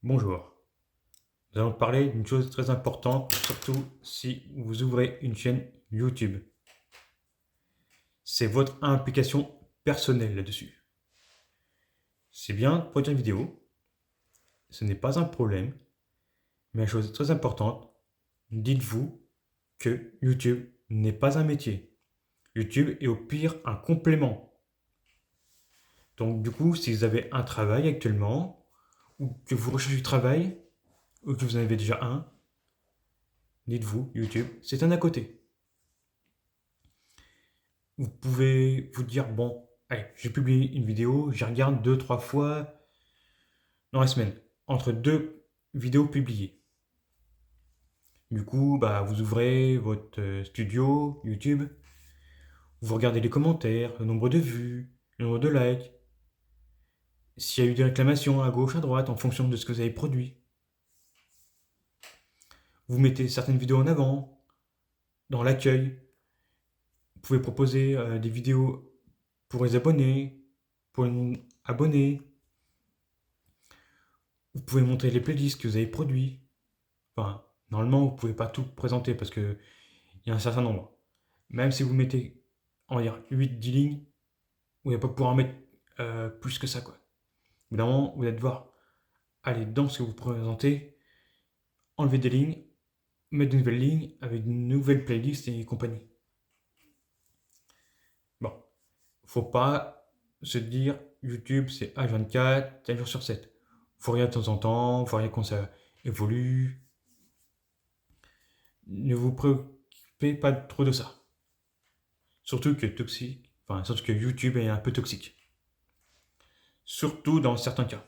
Bonjour. Nous allons parler d'une chose très importante, surtout si vous ouvrez une chaîne YouTube. C'est votre implication personnelle là-dessus. C'est bien de produire une vidéo, ce n'est pas un problème, mais la chose très importante, dites-vous que YouTube n'est pas un métier. YouTube est au pire un complément. Donc du coup, si vous avez un travail actuellement, ou que vous recherchez du travail, ou que vous en avez déjà un, dites-vous, YouTube, c'est un à côté. Vous pouvez vous dire, bon, allez, j'ai publié une vidéo, j'y regarde deux, trois fois dans la semaine, entre deux vidéos publiées. Du coup, bah, vous ouvrez votre studio YouTube, vous regardez les commentaires, le nombre de vues, le nombre de likes, s'il y a eu des réclamations à gauche, à droite, en fonction de ce que vous avez produit. Vous mettez certaines vidéos en avant, dans l'accueil. Vous pouvez proposer des vidéos pour les abonnés, pour les abonnés. Vous pouvez montrer les playlists que vous avez produits. Enfin, normalement, vous ne pouvez pas tout présenter parce qu'il y a un certain nombre. Même si vous mettez, on va dire, 8-10 lignes, vous n'allez pas pouvoir en mettre plus que ça, quoi. Évidemment, vous allez devoir aller dans ce que vous présentez, enlever des lignes, mettre de nouvelles lignes avec une nouvelle playlist et compagnie. Bon, faut pas se dire YouTube c'est H24, 7 jours sur 7. Faut regarder de temps en temps, faut regarder quand ça évolue. Ne vous préoccupez pas trop de ça. Surtout que surtout que YouTube est un peu toxique. Surtout dans certains cas.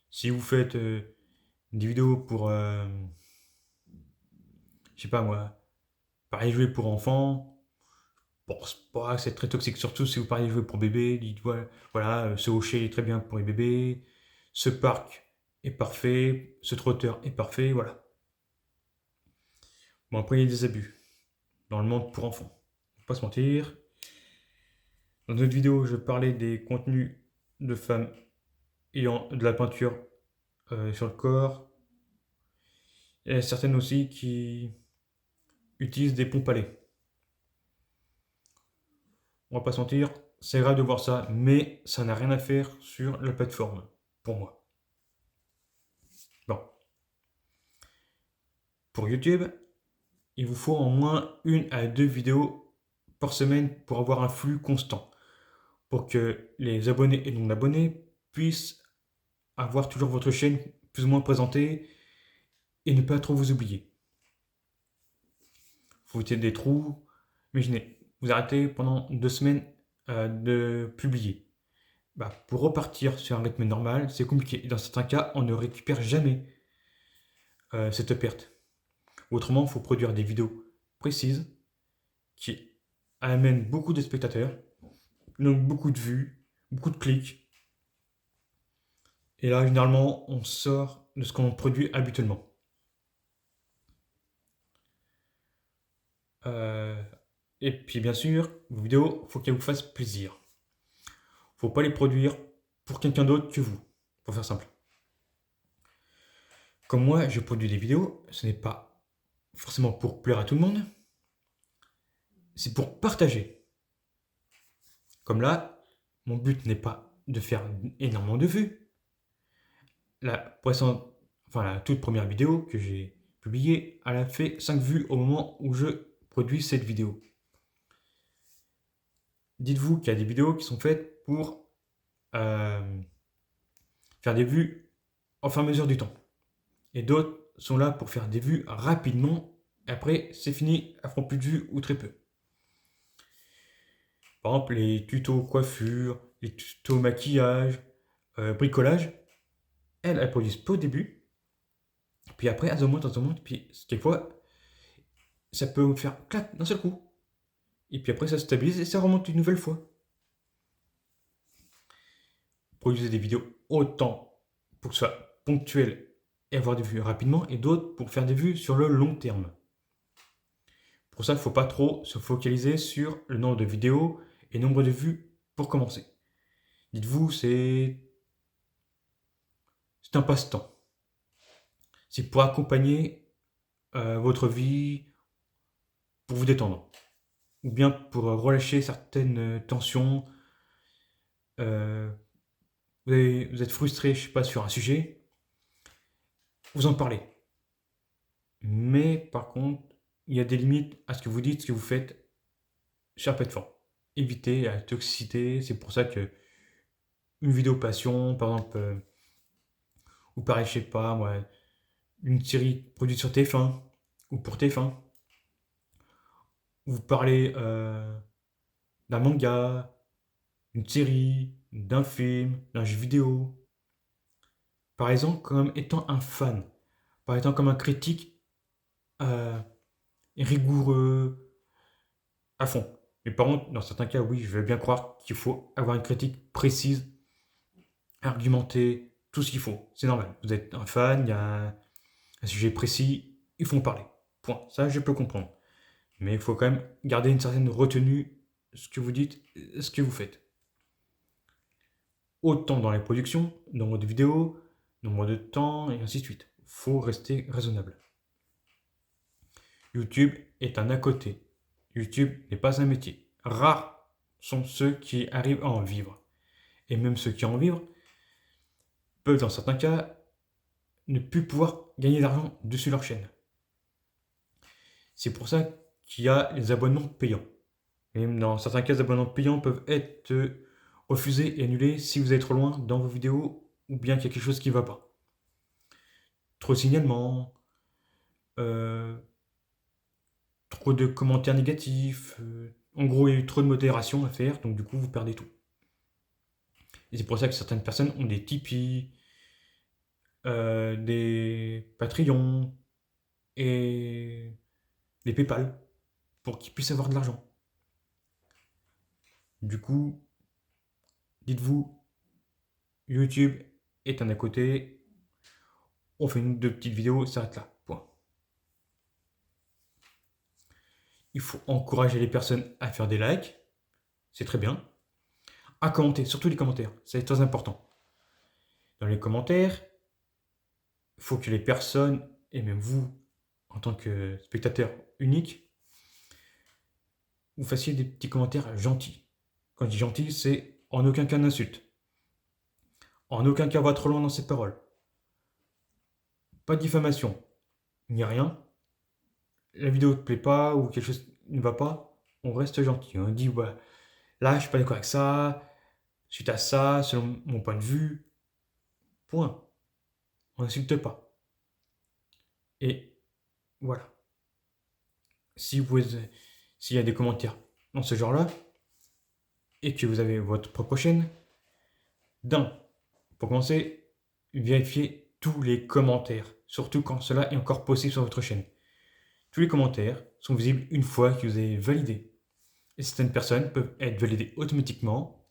Si vous faites des vidéos pour, je sais pas moi, pareil jouer pour enfants, bon, c'est pas c'est très toxique. Surtout si vous parlez jouer pour bébé, dites voilà, ce hocher est très bien pour les bébés, ce parc est parfait, ce trotteur est parfait, voilà. Bon, après il y a des abus dans le monde pour enfants. Faut pas se mentir. Dans notre vidéo, je parlais des contenus de femmes ayant de la peinture sur le corps. Il y a certaines aussi qui utilisent des pompes à lait. On va pas se mentir, c'est grave de voir ça, mais ça n'a rien à faire sur la plateforme, pour moi. Bon. Pour YouTube, il vous faut au moins une à deux vidéos par semaine pour avoir un flux constant. Pour que les abonnés et non-abonnés puissent avoir toujours votre chaîne plus ou moins présentée et ne pas trop vous oublier. Vous mettez des trous. Imaginez, vous arrêtez pendant 2 semaines de publier. Bah, pour repartir sur un rythme normal, c'est compliqué. Dans certains cas, on ne récupère jamais cette perte. Autrement, il faut produire des vidéos précises qui amènent beaucoup de spectateurs, donc beaucoup de vues, beaucoup de clics. Et là, généralement, on sort de ce qu'on produit habituellement. Euh, et puis, bien sûr, vos vidéos, il faut qu'elles vous fassent plaisir. Faut pas les produire pour quelqu'un d'autre que vous, pour faire simple. Comme moi, je produis des vidéos, ce n'est pas forcément pour plaire à tout le monde, c'est pour partager. Comme là, mon but n'est pas de faire énormément de vues. La toute première vidéo que j'ai publiée, elle a fait 5 vues au moment où je produis cette vidéo. Dites-vous qu'il y a des vidéos qui sont faites pour faire des vues au fur et à mesure du temps. Et d'autres sont là pour faire des vues rapidement. Et après, c'est fini, elles feront plus de vues ou très peu. Par exemple, les tutos coiffure, les tutos maquillage, bricolage, elles produisent peu au début. Puis après, elles augmentent. Puis quelquefois, ça peut me faire clac d'un seul coup. Et puis après, ça se stabilise et ça remonte une nouvelle fois. Produisez des vidéos autant pour que ce soit ponctuel et avoir des vues rapidement, et d'autres pour faire des vues sur le long terme. Pour ça, il ne faut pas trop se focaliser sur le nombre de vidéos et le nombre de vues pour commencer. Dites-vous, c'est c'est un passe-temps. C'est pour accompagner votre vie, pour vous détendre. Ou bien pour relâcher certaines tensions. Euh, vous êtes frustré, je sais pas, sur un sujet, vous en parlez. Mais par contre, il y a des limites à ce que vous dites, ce que vous faites sur la plateforme. Évitez la toxicité, c'est pour ça que une vidéo passion, par exemple, ou pareil, je sais pas, moi, une série produite sur TF1 ou pour TF1, vous parlez d'un manga, d'une série, d'un film, d'un jeu vidéo. Par exemple, comme étant un fan, par exemple comme un critique euh, rigoureux, à fond. Mais par contre, dans certains cas, oui, je veux bien croire qu'il faut avoir une critique précise, argumentée, tout ce qu'il faut. C'est normal. Vous êtes un fan, il y a un sujet précis, il faut en parler. Point. Ça, je peux comprendre. Mais il faut quand même garder une certaine retenue, ce que vous dites, ce que vous faites. Autant dans les productions, dans votre vidéo, nombre de temps, et ainsi de suite. Il faut rester raisonnable. YouTube est un à côté. YouTube n'est pas un métier. Rares sont ceux qui arrivent à en vivre. Et même ceux qui en vivent peuvent, dans certains cas, ne plus pouvoir gagner d'argent dessus leur chaîne. C'est pour ça qu'il y a les abonnements payants. Et dans certains cas, les abonnements payants peuvent être refusés et annulés si vous êtes trop loin dans vos vidéos ou bien qu'il y a quelque chose qui ne va pas. Trop de signalements, euh, trop de commentaires négatifs. En gros, il y a eu trop de modération à faire, donc du coup, vous perdez tout. Et c'est pour ça que certaines personnes ont des Tipeee, des Patreons et des PayPal pour qu'ils puissent avoir de l'argent. Du coup, dites-vous, YouTube est un à côté, on fait une deux petites vidéos, ça s'arrête là. Point. Il faut encourager les personnes à faire des likes, c'est très bien. À commenter, surtout les commentaires, c'est très important. Dans les commentaires, il faut que les personnes, et même vous, en tant que spectateur unique, vous fassiez des petits commentaires gentils. Quand je dis gentil, c'est en aucun cas d'insulte. En aucun cas va trop loin dans ses paroles. Pas de diffamation, ni rien. La vidéo ne te plaît pas ou quelque chose ne va pas, on reste gentil. On dit, ouais, là, je suis pas d'accord avec ça, suite à ça, selon mon point de vue, point. On n'insulte pas. Et voilà. Si vous, s'il y a des commentaires dans ce genre-là, et que vous avez votre propre chaîne, pour commencer, vérifiez tous les commentaires, surtout quand cela est encore possible sur votre chaîne. Tous les commentaires sont visibles une fois que vous avez validé. Et certaines personnes peuvent être validées automatiquement,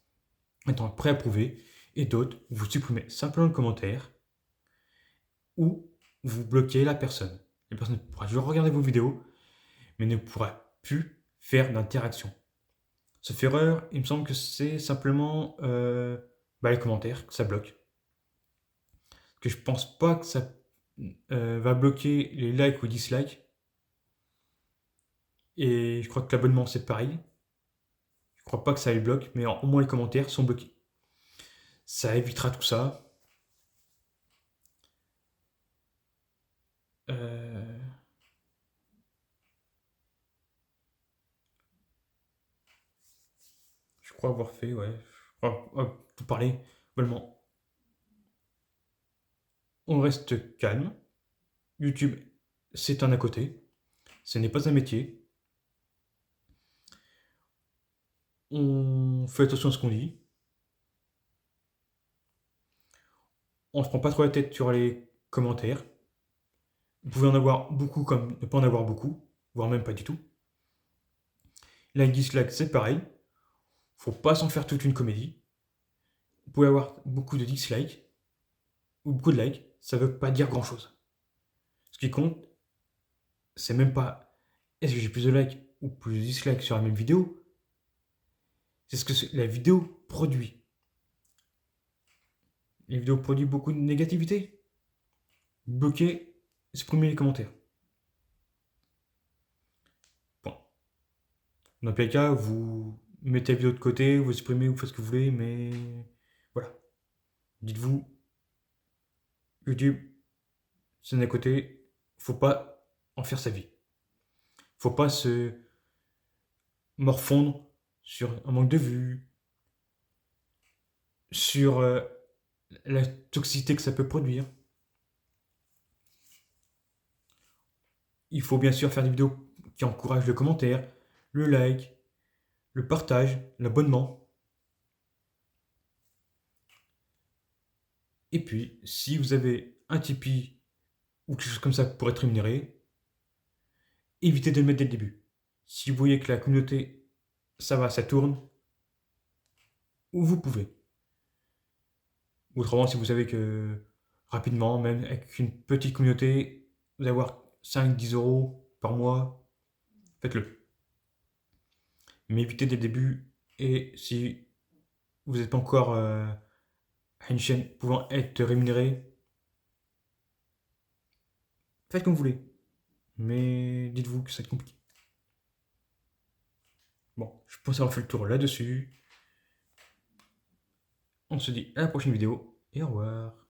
étant préapprouvées, et d'autres, vous supprimez simplement le commentaire, ou vous bloquez la personne. La personne pourra toujours regarder vos vidéos, mais ne pourra plus faire d'interaction. Sauf erreur, il me semble que c'est simplement les commentaires, que ça bloque. Que je pense pas que ça va bloquer les likes ou dislikes. Et je crois que l'abonnement c'est pareil. Je crois pas que ça les bloque, mais au moins les commentaires sont bloqués. Ça évitera tout ça. Je crois avoir fait, ouais. Je crois tout parler. Vraiment. On reste calme. YouTube, c'est un à côté. Ce n'est pas un métier. On fait attention à ce qu'on dit. On se prend pas trop la tête sur les commentaires. Vous pouvez en avoir beaucoup comme ne pas en avoir beaucoup, voire même pas du tout. Like, dislike, c'est pareil. Faut pas s'en faire toute une comédie. Vous pouvez avoir beaucoup de dislikes ou beaucoup de likes, ça veut pas dire grand chose. Ce qui compte, c'est même pas est-ce que j'ai plus de likes ou plus de dislikes sur la même vidéo, c'est ce que la vidéo produit. La vidéo produit beaucoup de négativité. bloquez, supprimez les commentaires. Point. Dans tous les cas, vous mettez la vidéo de côté, vous supprimez, vous faites ce que vous voulez, mais voilà. Dites-vous, YouTube, c'est d'un côté, faut pas en faire sa vie. Faut pas se morfondre sur un manque de vues, sur la toxicité que ça peut produire. Il faut bien sûr faire des vidéos qui encouragent le commentaire, le like, le partage, l'abonnement. Et puis, si vous avez un Tipeee ou quelque chose comme ça pour être rémunéré, évitez de le mettre dès le début. Si vous voyez que la communauté, ça va, ça tourne, vous pouvez. Autrement, si vous savez que rapidement, même avec une petite communauté, vous allez avoir 5-10 € par mois, faites-le. Mais évitez dès le début. Et si vous n'êtes pas encore à une chaîne pouvant être rémunérée, faites comme vous voulez. Mais dites-vous que ça va être compliqué. Bon, je pense avoir fait le tour là-dessus. On se dit à la prochaine vidéo et au revoir.